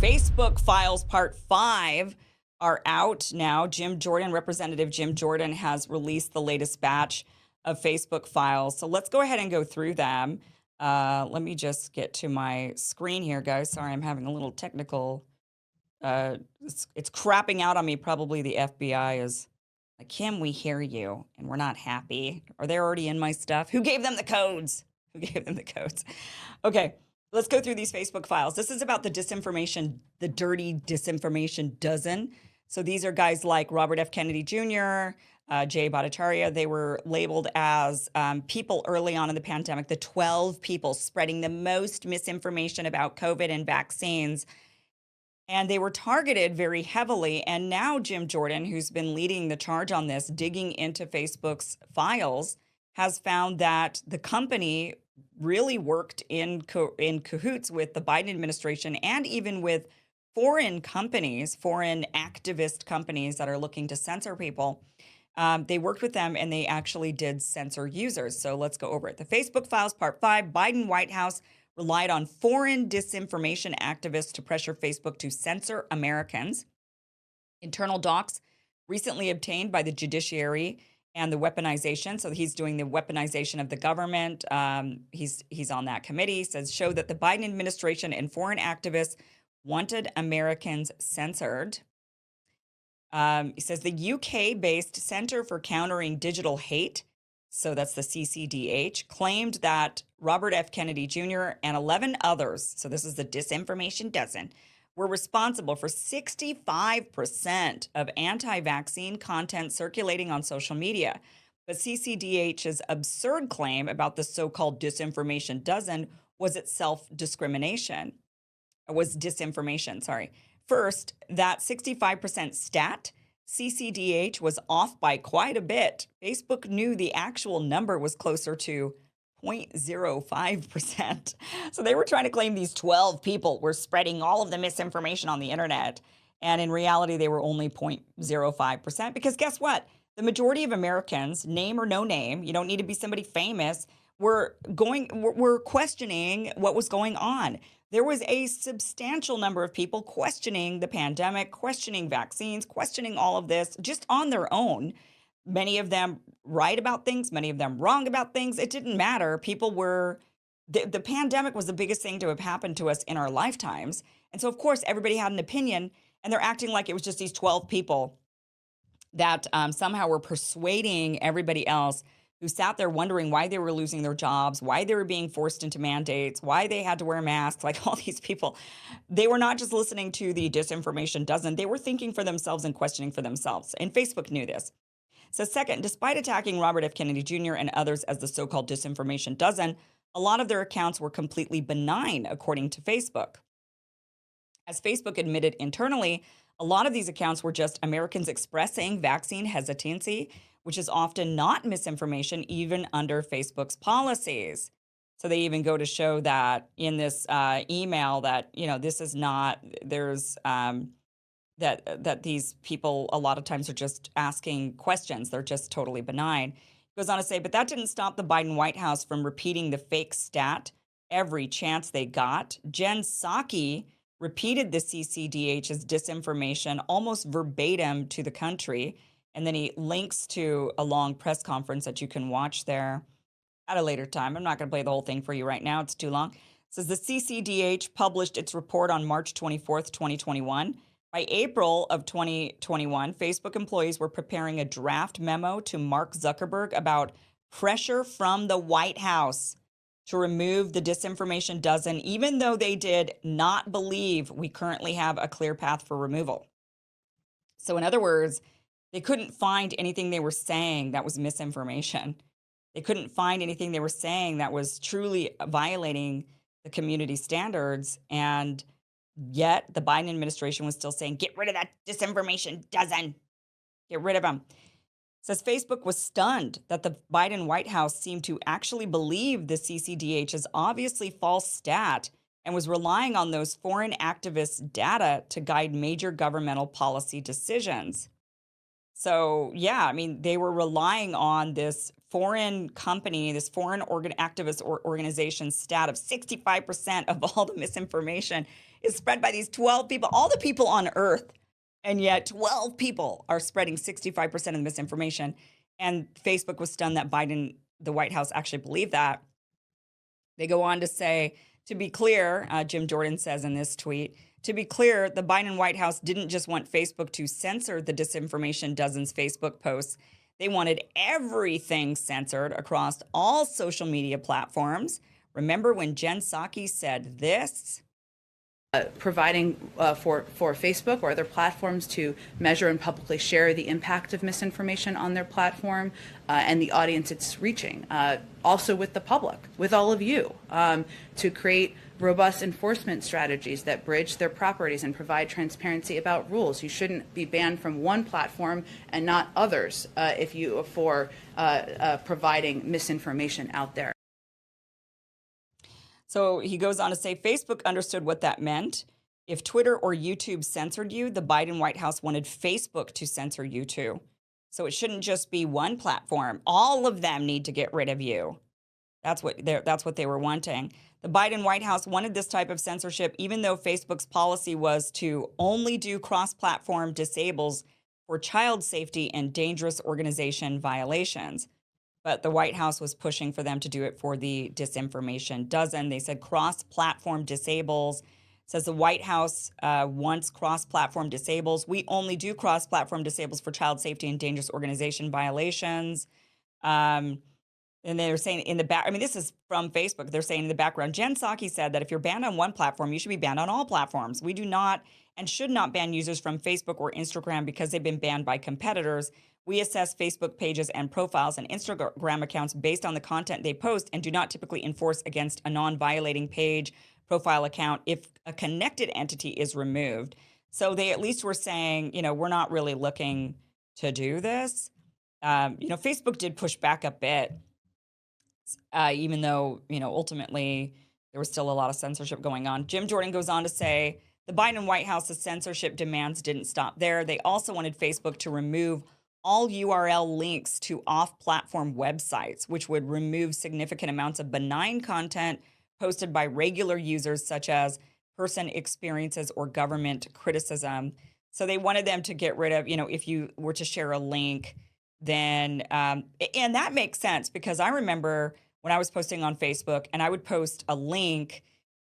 Facebook Files Part 5 are out now. Representative Jim Jordan has released the latest batch of Facebook files. So let's go ahead and go through them. Let me just get to my screen here, guys. Sorry, I'm having a little technical, it's crapping out on me. Probably the FBI is like, Kim, we hear you and we're not happy. Are they already in my stuff? Who gave them the codes? Who gave them the codes? Okay, let's go through these Facebook files. This is about the disinformation, the dirty disinformation dozen. So these are guys like Robert F. Kennedy Jr., Jay Bhattacharya. They were labeled as people early on in the pandemic, the 12 people spreading the most misinformation about COVID and vaccines. And they were targeted very heavily. And now Jim Jordan, who's been leading the charge on this, digging into Facebook's files, has found that the company really worked in cahoots with the Biden administration and even with foreign companies, foreign activist companies that are looking to censor people. They worked with them and they actually did censor users. So let's go over it. The Facebook Files Part 5, Biden White House relied on foreign disinformation activists to pressure Facebook to censor Americans. Internal docs recently obtained by the judiciary and the weaponization. So he's doing the weaponization of the government. He's on that committee. Says show that the Biden administration and foreign activists wanted Americans censored. He says the UK-based Center for Countering Digital Hate, so that's the CCDH, claimed that Robert F. Kennedy Jr. and 11 others, so this is the disinformation dozen, were responsible for 65% of anti-vaccine content circulating on social media. But CCDH's absurd claim about the so-called disinformation dozen was itself disinformation, sorry. First, that 65% stat, CCDH was off by quite a bit. Facebook knew the actual number was closer to 0.05%. So they were trying to claim these 12 people were spreading all of the misinformation on the internet. And in reality, they were only 0.05%. Because guess what? The majority of Americans, name or no name, you don't need to be somebody famous, were questioning what was going on. There was a substantial number of people questioning the pandemic, questioning vaccines, questioning all of this just on their own. Many of them right about things, many of them wrong about things. It didn't matter. People were, the pandemic was the biggest thing to have happened to us in our lifetimes. And so, of course, everybody had an opinion, and they're acting like it was just these 12 people that somehow were persuading everybody else who sat there wondering why they were losing their jobs, why they were being forced into mandates, why they had to wear masks, like all these people. They were not just listening to the disinformation dozen, they were thinking for themselves and questioning for themselves. And Facebook knew this. So second, despite attacking Robert F. Kennedy Jr. and others as the so-called disinformation dozen, a lot of their accounts were completely benign, according to Facebook. As Facebook admitted internally, a lot of these accounts were just Americans expressing vaccine hesitancy, which is often not misinformation, even under Facebook's policies. So they even go to show that in this email that, this is not, there's, that these people a lot of times are just asking questions. They're just totally benign. He goes on to say, but that didn't stop the Biden White House from repeating the fake stat every chance they got. Jen Psaki repeated the CCDH's disinformation almost verbatim to the country. And then he links to a long press conference that you can watch there at a later time. I'm not going to play the whole thing for you right now. It's too long. It says the CCDH published its report on March 24th, 2021. By April of 2021, Facebook employees were preparing a draft memo to Mark Zuckerberg about pressure from the White House to remove the disinformation dozen, even though they did not believe we currently have a clear path for removal. So in other words, they couldn't find anything they were saying that was misinformation. They couldn't find anything they were saying that was truly violating the community standards. And yet the Biden administration was still saying, get rid of that disinformation dozen. Get rid of them. It says Facebook was stunned that the Biden White House seemed to actually believe the CCDH's obviously false stat and was relying on those foreign activists' data to guide major governmental policy decisions. So, yeah, I mean, they were relying on this foreign company, this foreign activist organization stat of 65% of all the misinformation is spread by these 12 people, all the people on earth. And yet 12 people are spreading 65% of the misinformation. And Facebook was stunned that Biden, the White House, actually believed that. They go on to say, to be clear, Jim Jordan says in this tweet, to be clear, the Biden White House didn't just want Facebook to censor the Disinformation Dozen's Facebook posts. They wanted everything censored across all social media platforms. Remember when Jen Psaki said this? Providing for Facebook or other platforms to measure and publicly share the impact of misinformation on their platform and the audience it's reaching. Also with the public, with all of you, to create robust enforcement strategies that bridge their properties and provide transparency about rules. You shouldn't be banned from one platform and not others for providing misinformation out there. So he goes on to say Facebook understood what that meant. If Twitter or YouTube censored you, the Biden White House wanted Facebook to censor you too. So it shouldn't just be one platform. All of them need to get rid of you. That's what they were wanting. The Biden White House wanted this type of censorship, even though Facebook's policy was to only do cross-platform disables for child safety and dangerous organization violations. But the White House was pushing for them to do it for the Disinformation Dozen. They said cross-platform disables. Says the White House wants cross-platform disables. We only do cross-platform disables for child safety and dangerous organization violations. And they're saying in the back, I mean, this is from Facebook. They're saying in the background, Jen Psaki said that if you're banned on one platform, you should be banned on all platforms. We do not and should not ban users from Facebook or Instagram because they've been banned by competitors. We assess Facebook pages and profiles and Instagram accounts based on the content they post and do not typically enforce against a non-violating page, profile account if a connected entity is removed. So they at least were saying, we're not really looking to do this. Facebook did push back a bit, even though, ultimately there was still a lot of censorship going on. Jim Jordan goes on to say, the Biden White House's censorship demands didn't stop there. They also wanted Facebook to remove all URL links to off-platform websites, which would remove significant amounts of benign content posted by regular users, such as person experiences or government criticism. So they wanted them to get rid of, if you were to share a link, then, and that makes sense because I remember when I was posting on Facebook and I would post a link,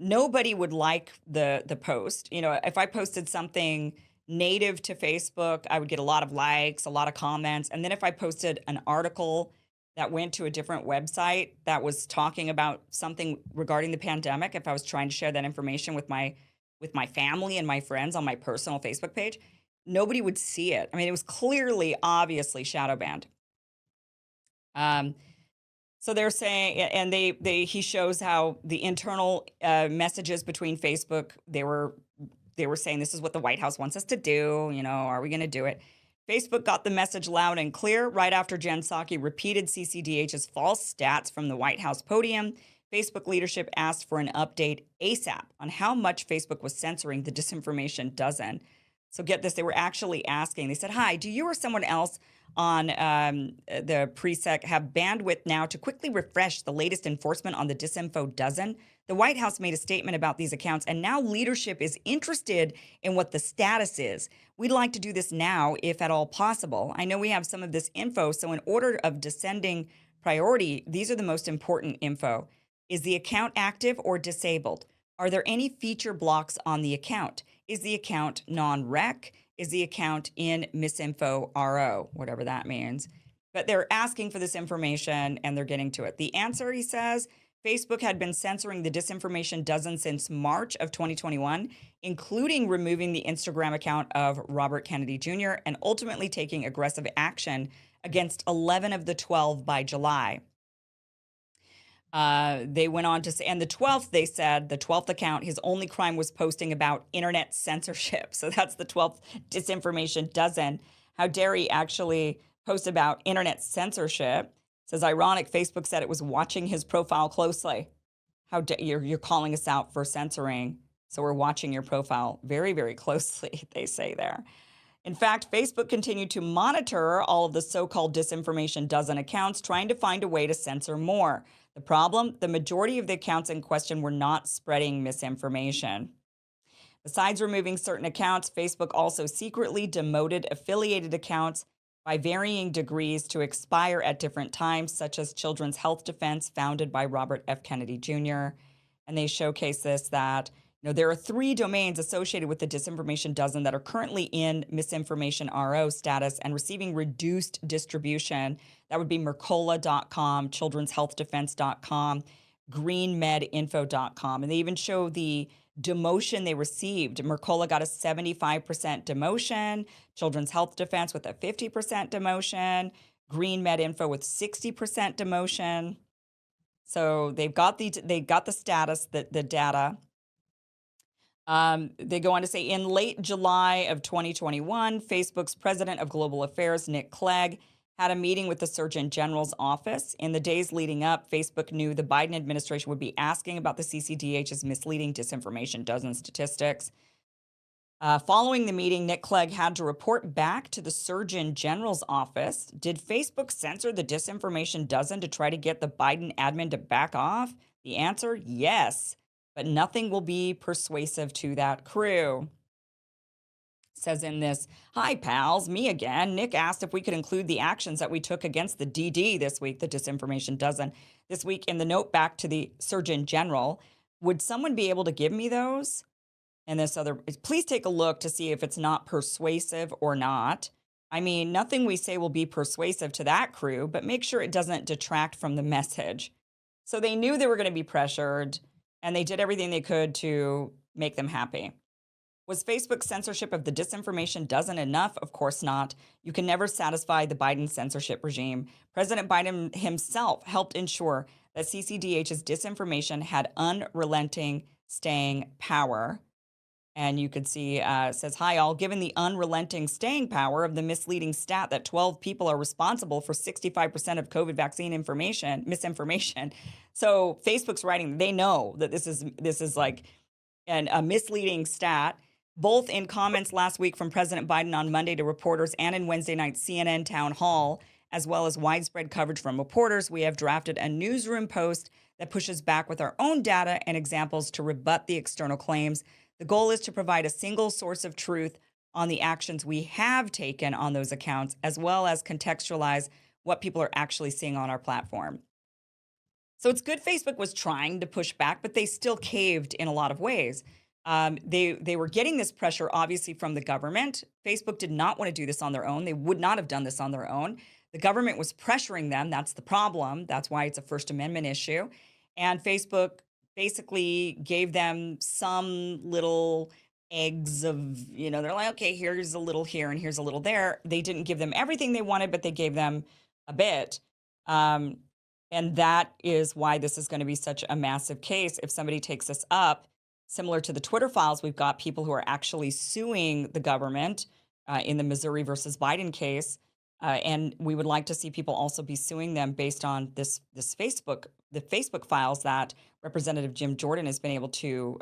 nobody would like the post. If I posted something native to Facebook, I would get a lot of likes, a lot of comments. And then if I posted an article that went to a different website that was talking about something regarding the pandemic, if I was trying to share that information with my family and my friends on my personal Facebook page, nobody would see it. I mean, it was clearly, obviously shadow banned. So they're saying, and he shows how the internal messages between Facebook, they were saying, this is what the White House wants us to do. Are we going to do it? Facebook got the message loud and clear right after Jen Psaki repeated CCDH's false stats from the White House podium. Facebook leadership asked for an update ASAP on how much Facebook was censoring the Disinformation Dozen. So get this, they were actually asking, they said, hi, do you or someone else on the pre-sec have bandwidth now to quickly refresh the latest enforcement on the Disinfo Dozen? The White House made a statement about these accounts, and now leadership is interested in what the status is. We'd like to do this now, if at all possible. I know we have some of this info, so in order of descending priority, these are the most important info. Is the account active or disabled? Are there any feature blocks on the account? Is the account non-rec? Is the account in misinfo RO, whatever that means? But they're asking for this information and they're getting to it. The answer, he says, Facebook had been censoring the Disinformation Dozen since March of 2021, including removing the Instagram account of Robert Kennedy Jr. and ultimately taking aggressive action against 11 of the 12 by July. They went on to say, and the 12th, they said, the 12th account, his only crime was posting about internet censorship. So that's the 12th Disinformation Dozen. How dare he actually post about internet censorship? Says, ironic, Facebook said it was watching his profile closely. How dare you're calling us out for censoring. So we're watching your profile very, very closely, they say there. In fact, Facebook continued to monitor all of the so-called Disinformation Dozen accounts, trying to find a way to censor more. The problem, the majority of the accounts in question were not spreading misinformation. Besides removing certain accounts, Facebook also secretly demoted affiliated accounts by varying degrees to expire at different times, such as Children's Health Defense, founded by Robert F. Kennedy Jr. And they showcase this that there are 3 domains associated with the Disinformation Dozen that are currently in misinformation RO status and receiving reduced distribution. That would be Mercola.com, children'shealthdefense.com, greenmedinfo.com. And they even show the demotion they received. Mercola got a 75% demotion, Children's Health Defense with a 50% demotion, Green Med Info with 60% demotion. So they got the status, the data. They go on to say in late July of 2021, Facebook's president of global affairs, Nick Clegg, had a meeting with the Surgeon General's office. In the days leading up, Facebook knew the Biden administration would be asking about the CCDH's misleading Disinformation Dozen statistics. Following the meeting, Nick Clegg had to report back to the Surgeon General's office. Did Facebook censor the Disinformation Dozen to try to get the Biden admin to back off? The answer, yes, but nothing will be persuasive to that crew. Says in this, hi pals, me again. Nick asked if we could include the actions that we took against the DD this week, the Disinformation Dozen, this week in the note back to the Surgeon General. Would someone be able to give me those? And this other, please take a look to see if it's not persuasive or not. I mean, nothing we say will be persuasive to that crew, but make sure it doesn't detract from the message. So they knew they were going to be pressured, and they did everything they could to make them happy. Was Facebook's censorship of the Disinformation Dozen enough? Of course not. You can never satisfy the Biden censorship regime. President Biden himself helped ensure that CCDH's disinformation had unrelenting staying power. And you could see, it says, hi all, given the unrelenting staying power of the misleading stat that 12 people are responsible for 65% of COVID vaccine misinformation. So Facebook's writing, they know that this is like a misleading stat. Both in comments last week from President Biden on Monday to reporters and in Wednesday night's CNN town hall, as well as widespread coverage from reporters, we have drafted a newsroom post that pushes back with our own data and examples to rebut the external claims. The goal is to provide a single source of truth on the actions we have taken on those accounts, as well as contextualize what people are actually seeing on our platform. So it's good Facebook was trying to push back, but they still caved in a lot of ways. They were getting this pressure, obviously, from the government. Facebook did not want to do this on their own. They would not have done this on their own. The government was pressuring them. That's the problem. That's why it's a First Amendment issue. And Facebook basically gave them some little eggs of, they're like, okay, here's a little here and here's a little there. They didn't give them everything they wanted, but they gave them a bit. And that is why this is going to be such a massive case. If somebody takes this up, similar to the Twitter files, we've got people who are actually suing the government in the Missouri versus Biden case. And we would like to see people also be suing them based on the Facebook files that Representative Jim Jordan has been able to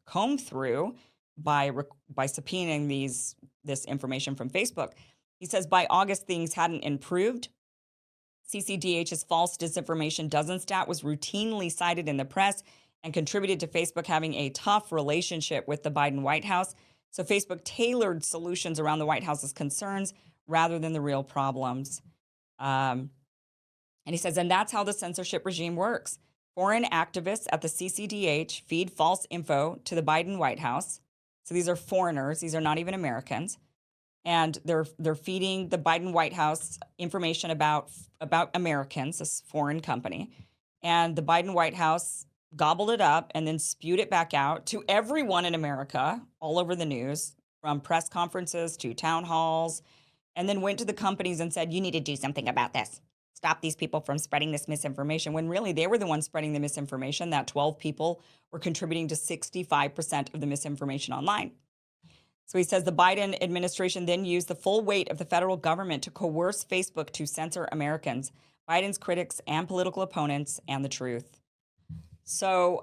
comb through by subpoenaing this information from Facebook. He says by August, things hadn't improved. CCDH's false disinformation dozen stat was routinely cited in the press and contributed to Facebook having a tough relationship with the Biden White House. So Facebook tailored solutions around the White House's concerns rather than the real problems. And he says, and that's how the censorship regime works. Foreign activists at the CCDH feed false info to the Biden White House. So these are foreigners. These are not even Americans. And they're feeding the Biden White House information about Americans, this foreign company. And the Biden White House gobbled it up and then spewed it back out to everyone in America, all over the news, from press conferences to town halls, and then went to the companies and said, you need to do something about this. Stop these people from spreading this misinformation, when really they were the ones spreading the misinformation. That 12 people were contributing to 65% of the misinformation online. So he says the Biden administration then used the full weight of the federal government to coerce Facebook to censor Americans, Biden's critics and political opponents, and the truth. So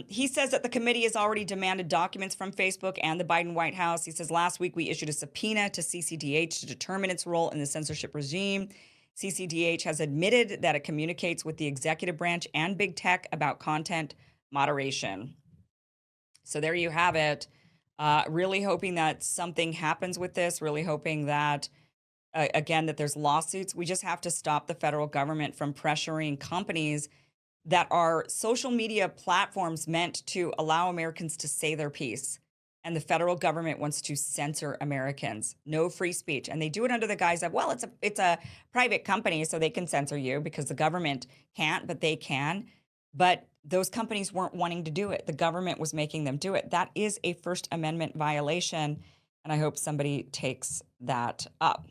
he says that the committee has already demanded documents from Facebook and the Biden White House. He says last week we issued a subpoena to CCDH to determine its role in the censorship regime. CCDH has admitted that it communicates with the executive branch and big tech about content moderation. So there you have it. Really hoping that something happens with this, really hoping that, again, that there's lawsuits. We just have to stop the federal government from pressuring companies that are social media platforms meant to allow Americans to say their piece. And the federal government wants to censor Americans. No free speech. And they do it under the guise of, well, it's a private company, so they can censor you because the government can't, but they can. But those companies weren't wanting to do it. The government was making them do it. That is a First Amendment violation. And I hope somebody takes that up.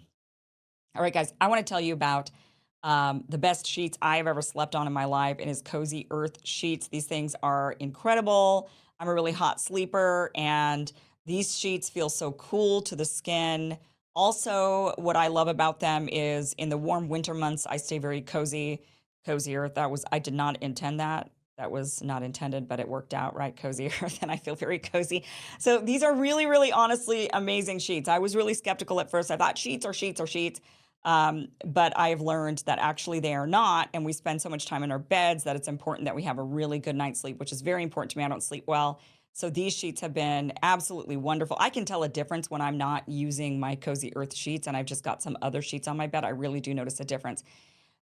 All right, guys, I want to tell you about the best sheets I've ever slept on in my life, and is Cozy Earth sheets. These things are incredible. I'm a really hot sleeper, and these sheets feel so cool to the skin. Also, what I love about them is in the warm winter months, I stay very cozy. Cozy Earth, I did not intend that. That was not intended, but it worked out, right? Cozy Earth, and I feel very cozy. So these are really, really honestly amazing sheets. I was really skeptical at first. I thought sheets are sheets are sheets. But I've learned that actually they are not, and we spend so much time in our beds that it's important that we have a really good night's sleep, which is very important to me. I don't sleep well. So these sheets have been absolutely wonderful. I can tell a difference when I'm not using my Cozy Earth sheets and I've just got some other sheets on my bed. I really do notice a difference.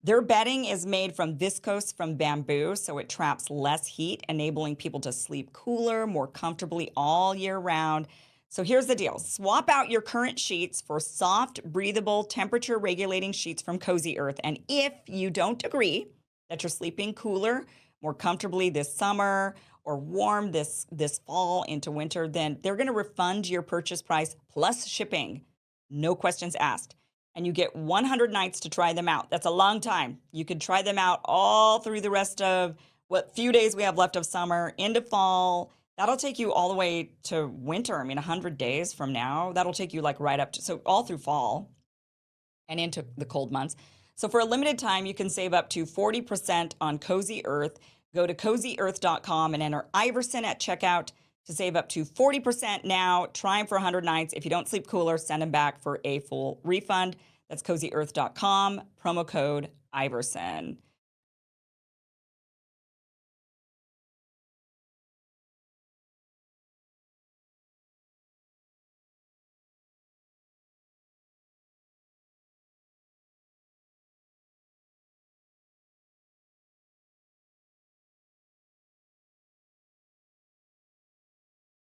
Their bedding is made from viscose from bamboo, so it traps less heat, enabling people to sleep cooler, more comfortably all year round. So here's the deal. Swap out your current sheets for soft, breathable, temperature-regulating sheets from Cozy Earth. And if you don't agree that you're sleeping cooler, more comfortably this summer, or warm this fall into winter, then they're going to refund your purchase price plus shipping. No questions asked. And you get 100 nights to try them out. That's a long time. You could try them out all through the rest of what few days we have left of summer into fall. That'll take you all the way to winter. I mean, 100 days from now, that'll take you like right up to, so all through fall and into the cold months. So for a limited time, you can save up to 40% on Cozy Earth. Go to cozyearth.com and enter Iversen at checkout to save up to 40% now. Try them for 100 nights. If you don't sleep cooler, send them back for a full refund. That's cozyearth.com, promo code Iversen.